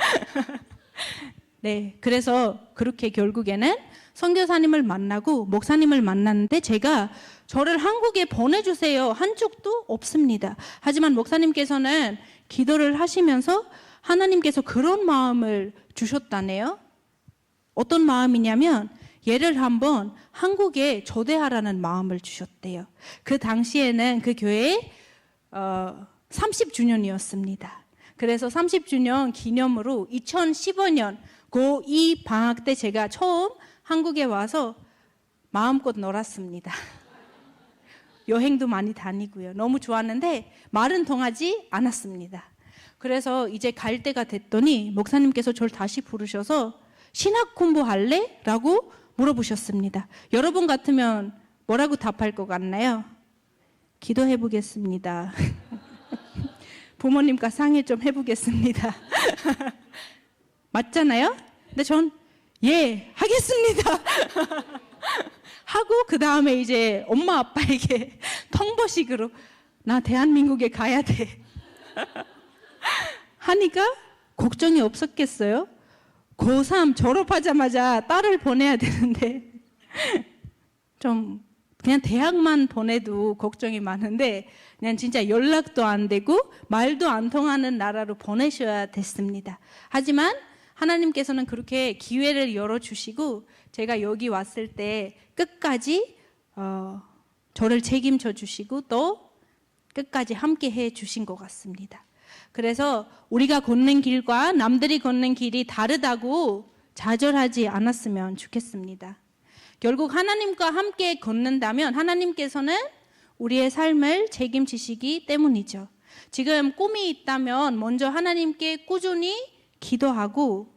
네, 그래서 그렇게 결국에는 선교사님을 만나고 목사님을 만났는데 제가 저를 한국에 보내주세요 한 적도 없습니다. 하지만 목사님께서는 기도를 하시면서 하나님께서 그런 마음을 주셨다네요. 어떤 마음이냐면 얘를 한번 한국에 초대하라는 마음을 주셨대요. 그 당시에는 그 교회 30주년이었습니다. 그래서 30주년 기념으로 2015년 고2 방학 때 제가 처음 한국에 와서 마음껏 놀았습니다. 여행도 많이 다니고요. 너무 좋았는데 말은 통하지 않았습니다. 그래서 이제 갈 때가 됐더니 목사님께서 저를 다시 부르셔서 신학 공부할래? 라고 물어보셨습니다. 여러분 같으면 뭐라고 답할 것 같나요? 기도해 보겠습니다. 부모님과 상의 좀 해보겠습니다. 맞잖아요? 근데 전 예, 하겠습니다. 하고 그 다음에 이제 엄마 아빠에게 통보식으로 나 대한민국에 가야 돼 하니까 걱정이 없었겠어요? 고3 졸업하자마자 딸을 보내야 되는데 좀 그냥 대학만 보내도 걱정이 많은데 그냥 진짜 연락도 안 되고 말도 안 통하는 나라로 보내셔야 됐습니다. 하지만 하나님께서는 그렇게 기회를 열어주시고 제가 여기 왔을 때 끝까지 저를 책임져 주시고 또 끝까지 함께 해 주신 것 같습니다. 그래서 우리가 걷는 길과 남들이 걷는 길이 다르다고 좌절하지 않았으면 좋겠습니다. 결국 하나님과 함께 걷는다면 하나님께서는 우리의 삶을 책임지시기 때문이죠. 지금 꿈이 있다면 먼저 하나님께 꾸준히 기도하고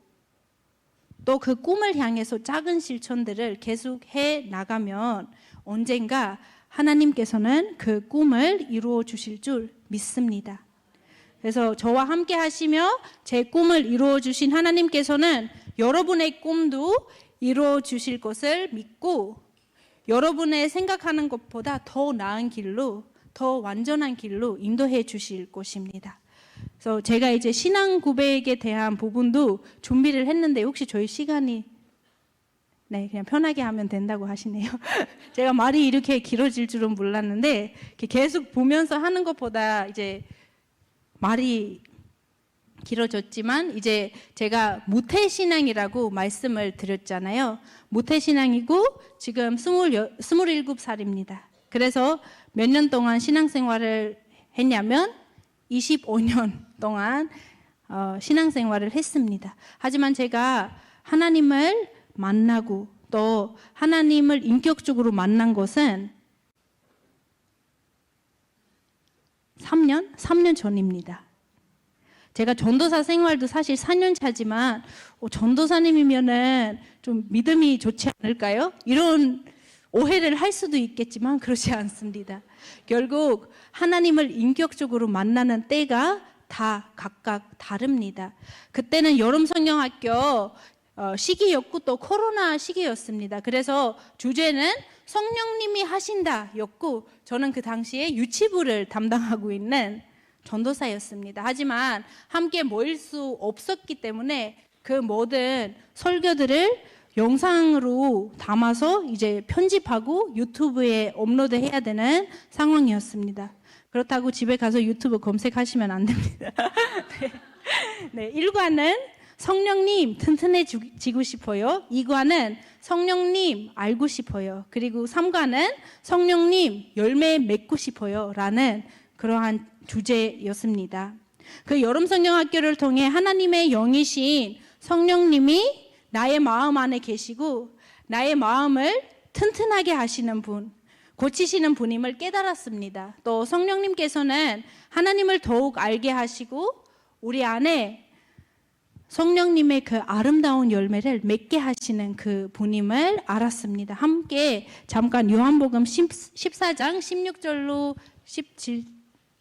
또 그 꿈을 향해서 작은 실천들을 계속 해 나가면 언젠가 하나님께서는 그 꿈을 이루어 주실 줄 믿습니다. 그래서 저와 함께 하시며 제 꿈을 이루어 주신 하나님께서는 여러분의 꿈도 이루어 주실 것을 믿고 여러분의 생각하는 것보다 더 나은 길로, 더 완전한 길로 인도해 주실 것입니다. 그래서 제가 이제 신앙 고백에 대한 부분도 준비를 했는데 혹시 저희 시간이 그냥 편하게 하면 된다고 하시네요. 제가 말이 이렇게 길어질 줄은 몰랐는데 계속 보면서 하는 것보다 이제 말이 길어졌지만 이제 제가 모태신앙이라고 말씀을 드렸잖아요. 모태신앙이고 지금 27살입니다. 그래서 몇 년 동안 신앙생활을 했냐면 25년 동안 신앙생활을 했습니다. 하지만 제가 하나님을 만나고 또 하나님을 인격적으로 만난 것은 3년 전입니다. 제가 전도사 생활도 사실 4년 차지만 전도사님이면은 좀 믿음이 좋지 않을까요? 이런 오해를 할 수도 있겠지만 그렇지 않습니다. 결국 하나님을 인격적으로 만나는 때가 다 각각 다릅니다. 그때는 여름성경학교 시기였고 또 코로나 시기였습니다. 그래서 주제는 성령님이 하신다 였고 저는 그 당시에 유치부를 담당하고 있는 전도사였습니다. 하지만 함께 모일 수 없었기 때문에 그 모든 설교들을 영상으로 담아서 이제 편집하고 유튜브에 업로드해야 되는 상황이었습니다. 그렇다고 집에 가서 유튜브 검색하시면 안 됩니다. 네, 1과는 성령님 튼튼해지고 싶어요. 2과는 성령님 알고 싶어요. 그리고 3과는 성령님 열매 맺고 싶어요. 라는 그러한 주제였습니다. 그 여름성경학교를 통해 하나님의 영이신 성령님이 나의 마음 안에 계시고 나의 마음을 튼튼하게 하시는 분, 고치시는 분임을 깨달았습니다. 또 성령님께서는 하나님을 더욱 알게 하시고 우리 안에 성령님의 그 아름다운 열매를 맺게 하시는 그 분임을 알았습니다. 함께 잠깐 요한복음 14장 16절로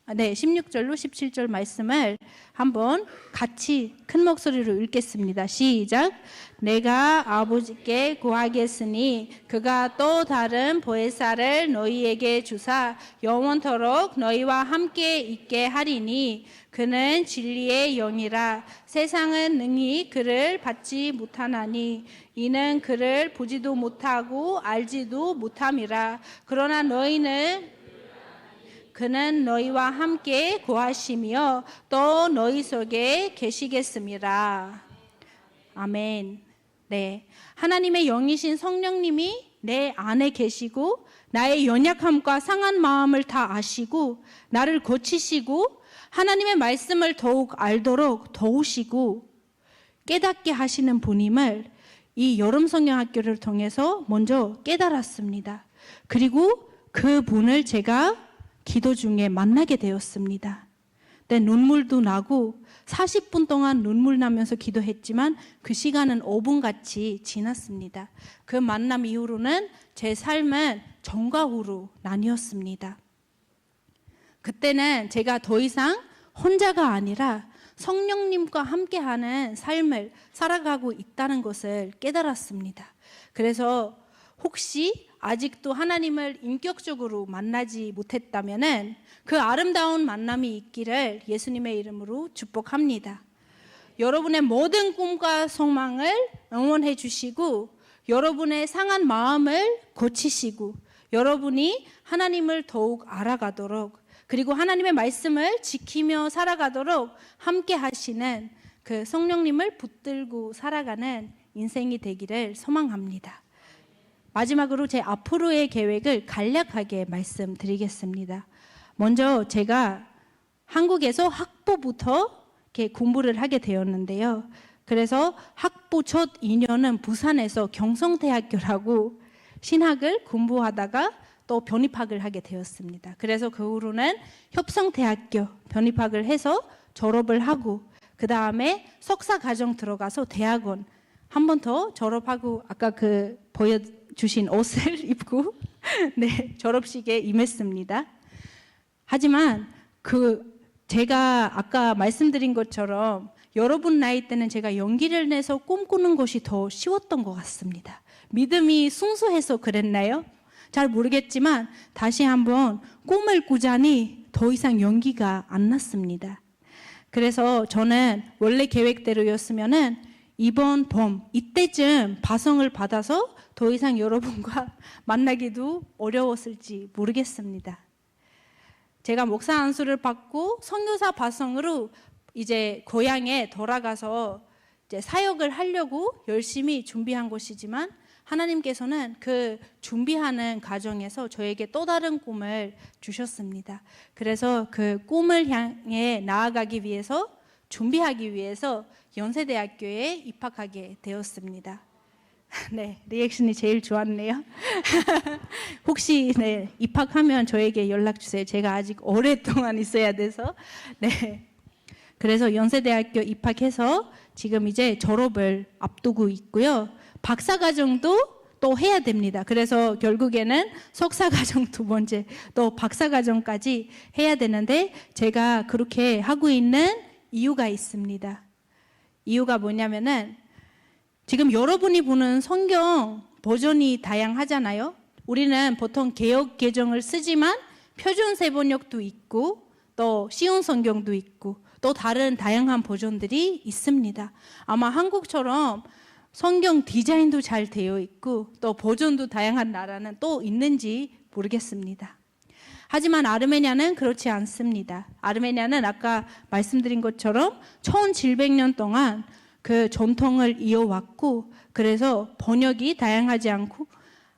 17절 말씀을 한번 같이 큰 목소리로 읽겠습니다. 시작. 내가 아버지께 구하겠으니 그가 또 다른 보혜사를 너희에게 주사 영원토록 너희와 함께 있게 하리니 그는 진리의 영이라. 세상은 능히 그를 받지 못하나니 이는 그를 보지도 못하고 알지도 못함이라. 그러나 그는 너희와 함께 거하시며 또 너희 속에 계시겠습니다. 아멘. 네, 하나님의 영이신 성령님이 내 안에 계시고 나의 연약함과 상한 마음을 다 아시고 나를 고치시고 하나님의 말씀을 더욱 알도록 도우시고 깨닫게 하시는 분임을 이 여름성경학교를 통해서 먼저 깨달았습니다. 그리고 그 분을 제가 기도 중에 만나게 되었습니다. 내 눈물도 나고 40분 동안 눈물 나면서 기도했지만 그 시간은 5분같이 지났습니다. 그 만남 이후로는 제 삶은 전과 후로 나뉘었습니다. 그때는 제가 더 이상 혼자가 아니라 성령님과 함께하는 삶을 살아가고 있다는 것을 깨달았습니다. 그래서 혹시 아직도 하나님을 인격적으로 만나지 못했다면은 그 아름다운 만남이 있기를 예수님의 이름으로 축복합니다. 여러분의 모든 꿈과 소망을 응원해 주시고 여러분의 상한 마음을 고치시고 여러분이 하나님을 더욱 알아가도록 그리고 하나님의 말씀을 지키며 살아가도록 함께 하시는 그 성령님을 붙들고 살아가는 인생이 되기를 소망합니다. 마지막으로 제 앞으로의 계획을 간략하게 말씀드리겠습니다. 먼저 제가 한국에서 학부부터 이렇게 공부를 하게 되었는데요. 그래서 학부 첫 2년은 부산에서 경성대학교라고 신학을 공부하다가 또 변입학을 하게 되었습니다. 그래서 그 후로는 협성대학교 변입학을 해서 졸업을 하고 그 다음에 석사과정 들어가서 대학원 한 번 더 졸업하고 아까 그 보여주신 옷을 입고 네, 졸업식에 임했습니다. 하지만 제가 아까 말씀드린 것처럼 여러분 나이 때는 제가 용기를 내서 꿈꾸는 것이 더 쉬웠던 것 같습니다. 믿음이 순수해서 그랬나요? 잘 모르겠지만 다시 한번 꿈을 꾸자니 더 이상 용기가 안 났습니다. 그래서 저는 원래 계획대로였으면은 이번 봄 이때쯤 바성을 받아서 더 이상 여러분과 만나기도 어려웠을지 모르겠습니다. 제가 목사 안수를 받고 선교사 바성으로 이제 고향에 돌아가서 이제 사역을 하려고 열심히 준비한 것이지만 하나님께서는 그 준비하는 과정에서 저에게 또 다른 꿈을 주셨습니다. 그래서 그 꿈을 향해 나아가기 위해서 준비하기 위해서 연세대학교에 입학하게 되었습니다. 네, 리액션이 제일 좋았네요. 혹시 네, 입학하면 저에게 연락 주세요. 제가 아직 오랫동안 있어야 돼서. 네. 그래서 연세대학교 입학해서 지금 이제 졸업을 앞두고 있고요. 박사과정도 또 해야 됩니다. 그래서 결국에는 석사과정 두 번째, 또 박사과정까지 해야 되는데 제가 그렇게 하고 있는 이유가 있습니다. 이유가 뭐냐면은 지금 여러분이 보는 성경 버전이 다양하잖아요. 우리는 보통 개역 개정을 쓰지만 표준 세번역도 있고 또 쉬운 성경도 있고 또 다른 다양한 버전들이 있습니다. 아마 한국처럼 성경 디자인도 잘 되어 있고 또 버전도 다양한 나라는 또 있는지 모르겠습니다. 하지만 아르메니아는 그렇지 않습니다. 아르메니아는 아까 말씀드린 것처럼 1700년 동안 그 전통을 이어왔고 어서 번역이 다양하지 않고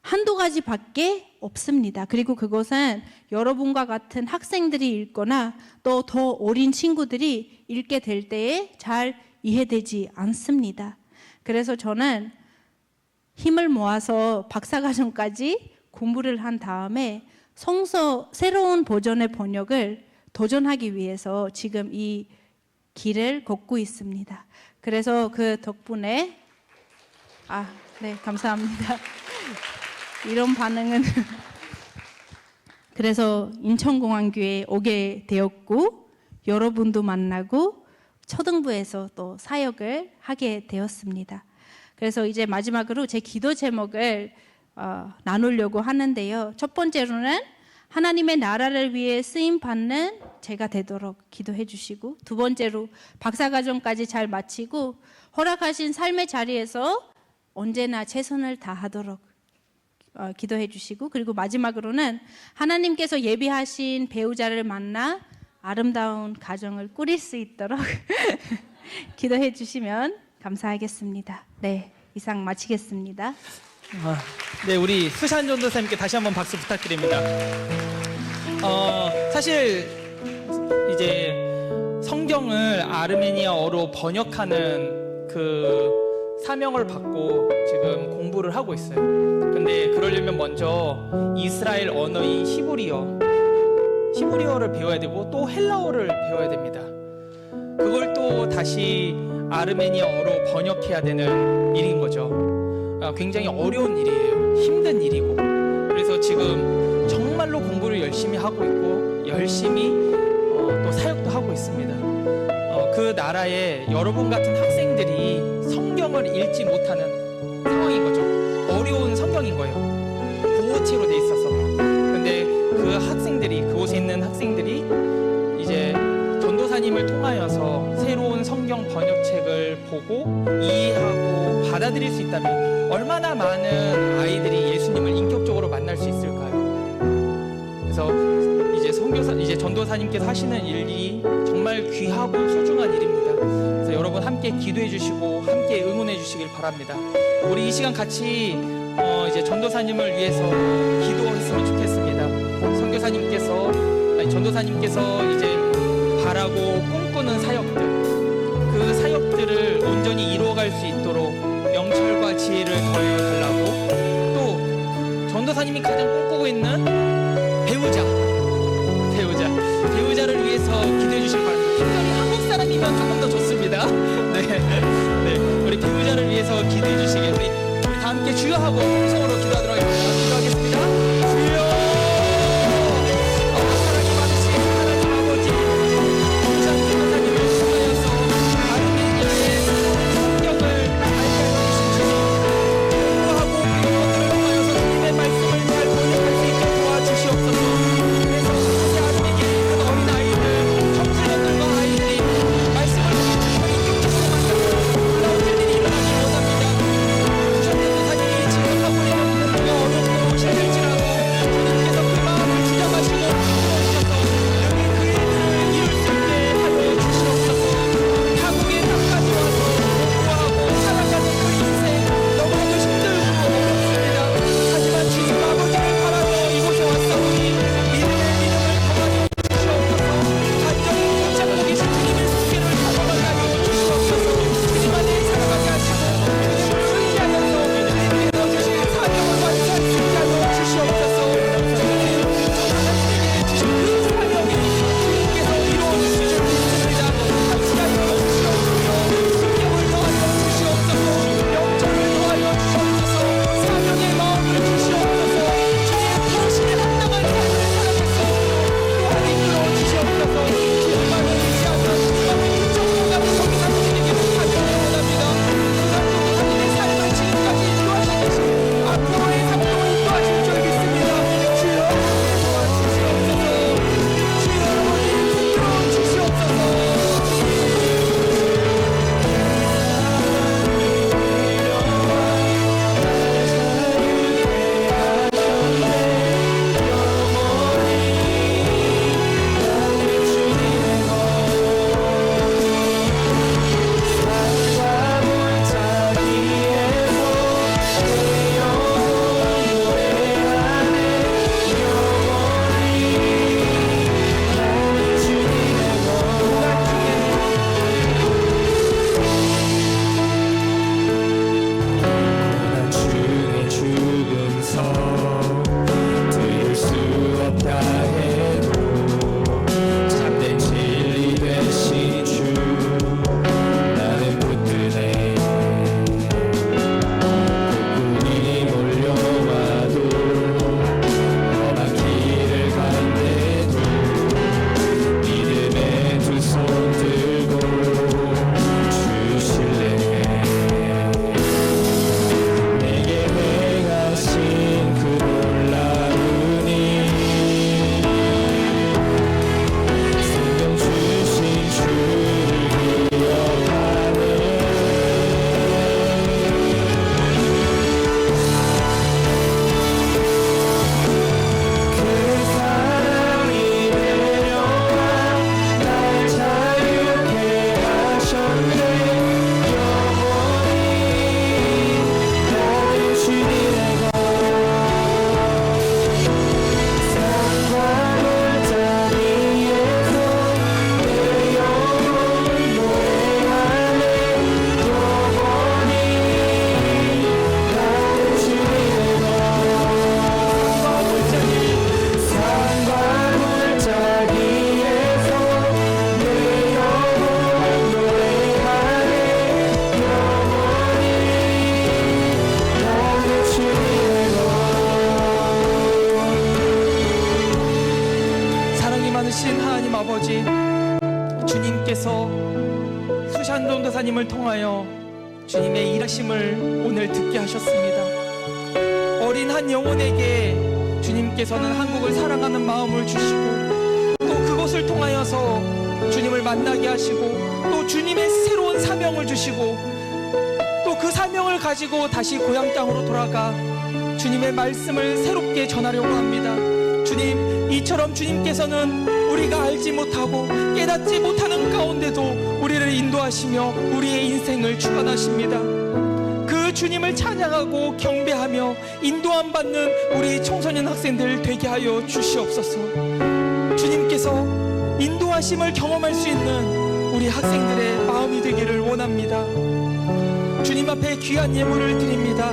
한두 가지밖에 없습니다. 그리고 그것은 여러분과 같은 학생들이 읽거나 또 더 어린 친구들이 읽게 될 때에 잘 이해되지 않습니다. 그래서 저는 힘을 모아서 박사과정까지 공부를 한 다음에 성서 새로운 버전의 번역을 도전하기 위해서 지금 이 길을 걷고 있습니다. 그래서 그 덕분에 네, 감사합니다. 이런 반응은 그래서 인천공항교회에 오게 되었고 여러분도 만나고 초등부에서 또 사역을 하게 되었습니다. 그래서 이제 마지막으로 제 기도 제목을 나누려고 하는데요. 첫 번째로는 하나님의 나라를 위해 쓰임 받는 제가 되도록 기도해 주시고, 두 번째로 박사과정까지 잘 마치고 허락하신 삶의 자리에서 언제나 최선을 다하도록 기도해 주시고, 그리고 마지막으로는 하나님께서 예비하신 배우자를 만나 아름다운 가정을 꾸릴 수 있도록 기도해 주시면 감사하겠습니다. 네, 이상 마치겠습니다. 네, 우리 수산 전도사님께 다시 한번 박수 부탁드립니다. 사실 이제 성경을 아르메니아어로 번역하는 그 사명을 받고 지금 공부를 하고 있어요. 근데 그러려면 먼저 이스라엘 언어인 히브리어를 배워야 되고 또 헬라어를 배워야 됩니다. 그걸 또 다시 아르메니아어로 번역해야 되는 일인 거죠. 굉장히 어려운 일이에요. 힘든 일이고. 그래서 지금 정말로 공부를 열심히 하고 있고 열심히 또 사역도 하고 있습니다. 그 나라에 여러분 같은 학생들이 성경을 읽지 못하는 상황인 거죠. 어려운 성경인 거예요. 고어체로 돼 있어서. 근데 그 학생들이, 그곳에 있는 학생들이 이제 전도사님을 통하여서 새로운 성경 번역책을 보고 이해하고 받아들일 수 있다면 얼마나 많은 아이들이 예수님을 인격적으로 만날 수 있을까요? 그래서 이제 전도사님께서 하시는 일이 정말 귀하고 소중한 일입니다. 그래서 여러분 함께 기도해 주시고 함께 응원해 주시길 바랍니다. 우리 이 시간 같이 이제 전도사님을 위해서 기도했으면 좋겠습니다. 전도사님께서 이제 바라고 꿈꾸는 사역들, 그 사역들을 온전히 이루어갈 수 있도록 명철과 지혜를 더해달라고, 또 전도사님이 가장 꿈꾸고 있는 배우자를 위해서 기도해 주실 바랍니다. 특별히 한국 사람이면 조금 더 좋습니다. 네, 우리 배우자를 위해서 기도해 주시길 우리 다 함께 주여 하고 성으로 기도하도록 하겠습니다. 기도하겠습니다. 주여. 사랑이 많으신 하나님 아버지, 부산 변호사님을 통하여서 아르메니아의 성경을 알게 해주신 주님, 공부하고 그것들을 통하여서 주님의 말씀을 잘 번역할 수 있게 도와주시옵소서. 그래서 그곳의 아르메니아의 그 어린 아이들, 청소년들과 아이들이 말씀을 주님의 인격적으로 만나서 놀라운 일들이 일어나길 원합니다. 부산 변호사님이 지금 하고 있는 공부가 어렵고 힘들지라도 주님께서 그 마음을 주장하시고 부어주셔서 여기 그 일들을 이룰 수 있게 하여 주시옵소서. 타국에 땅까지 와서 공부하고 살아가는 그 인생 너무나도 힘들고 어렵습니다. 하지만 주님 아버지를 바라며 이곳에 왔사오니 믿음을 더하여 주시옵소서. 간절히 붙잡고 계신 주님의 손길을 잡아가게 하여 주시옵소서. 주님 안에 살아가게 하시고 주님을 의지하면서 주님께서 주신 사명을 완수할 수 있게 하여 주시옵소서. 주님 하나님에게 주신 그 사명이 주님께서 이루어 주실 줄 믿습니다. 같이 하여 주시옵소서. 능력을 더하여 주시옵소서. 영적을 더하여 주시옵소서. 사명의 마음을 주시옵소서. 주님의 부르심에 합당한 삶을 살아갈 수 있도록 또한 이끌어 주시옵소서. 주님만을 의지하며 주님만을 붙잡고 가는 저기 사람들에게 부탁드리기 원합니다. 부산 전도사님의 삶을 지금까지 인도하셨듯이 앞으로의 삶도 인도하실 줄 믿습니다. 주여 도와주시옵소서. 주여 붙들어 주시옵소서. 나중에 죽음서 들을 수 없다 해도 참된 진리 되신 주 나는 붙드네. 폭풍이 몰려와도 험한 길을 간대도 믿음의 두 손 들고 주실래. 내게 행하신 그 놀라운 일 생명 주신 주를 기억하네. 그 사랑이 내려와 날 자유케 하셨네. 영원히 나의 주님의 것 산과 골짜기에서 내 영혼 노래하네. 영원히 나의 주님의 것 산과 골짜기에서 내 영혼 노래하네. 영원히 나의 주님의 사랑이 많으신 하나님 아버지, 주님께서 수산 전도사님을 통하여 주님의 일하심을 오늘 듣게 하셨습니다. 어린 한 영혼에게 주님께서는 한국을 사랑하는 마음을 주시고 또 그것을 통하여서 주님을 만나게 하시고 또 주님의 새로운 사명을 주시고 또 그 사명을 가지고 다시 고향 땅으로 돌아가 주님의 말씀을 새롭게 전하려고 합니다. 주님, 이처럼 주님께서는 우리가 알지 못하고 깨닫지 못하는 가운데도 우리를 인도하시며 우리의 인생을 주관하십니다. 그 주님을 찬양하고 경배하며 인도함 받는 우리 청소년 학생들 되게 하여 주시옵소서. 주님께서 인도하심을 경험할 수 있는 우리 학생들의 마음이 되기를 원합니다. 주님 앞에 귀한 예물을 드립니다.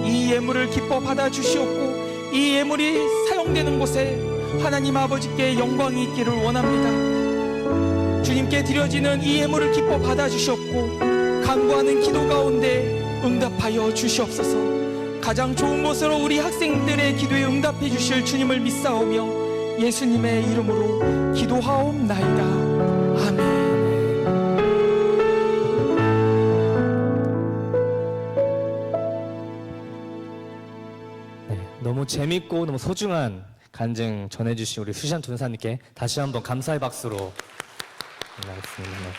이 예물을 기뻐 받아 주시옵고 이 예물이 사용되는 곳에 하나님 아버지께 영광이 있기를 원합니다. 주님께 드려지는 이 예물을 기뻐 받아 주시옵고 간구하는 기도 가운데 응답하여 주시옵소서. 가장 좋은 곳으로 우리 학생들의 기도에 응답해 주실 주님을 믿사오며 예수님의 이름으로 기도하옵나이다. 아멘. 너무 재밌고 너무 소중한 간증 전해주신 우리 슈샨 전사님께 다시 한번 감사의 박수로 인사하겠습니다.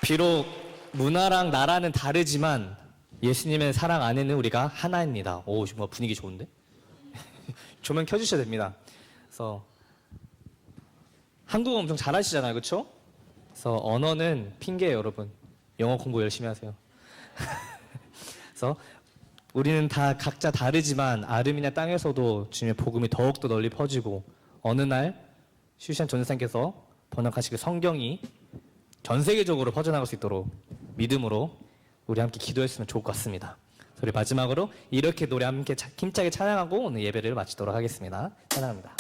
비록 문화랑 나라는 다르지만 예수님의 사랑 안에는 우리가 하나입니다. 오, 정말 분위기 좋은데? 조명 켜주셔야 됩니다. 그래서 한국어 엄청 잘하시잖아요, 그렇죠? 그래서 언어는 핑계예요, 여러분. 영어 공부 열심히 하세요. 그래서 우리는 다 각자 다르지만 아르메니아 땅에서도 주님의 복음이 더욱더 널리 퍼지고 어느 날 슈샨 전사님께서 번역하시기 성경이 전 세계적으로 퍼져나갈 수 있도록 믿음으로 우리 함께 기도했으면 좋을 것 같습니다. 우리 마지막으로 이렇게 노래 함께 힘차게 찬양하고 오늘 예배를 마치도록 하겠습니다. 찬양합니다.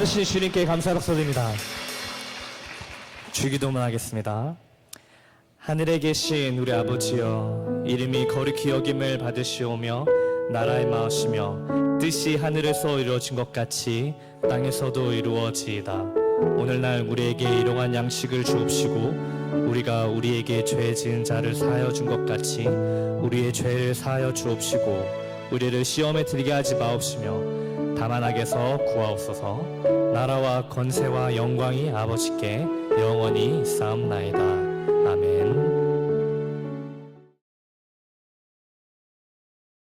받으신 주님께 감사 박수드립니다. 주기도문 하겠습니다. 하늘에 계신 우리 아버지여, 이름이 거룩히 여김을 받으시오며 나라의 마으시며 뜻이 하늘에서 이루어진 것 같이 땅에서도 이루어지이다. 오늘날 우리에게 일용할 양식을 주옵시고 우리가 우리에게 죄 지은 자를 사하여 준 것 같이 우리의 죄를 사하여 주옵시고 우리를 시험에 들게 하지 마옵시며 다만 악에서 구하옵소서. 나라와 권세와 영광이 아버지께 영원히 있사옵나이다. 아멘.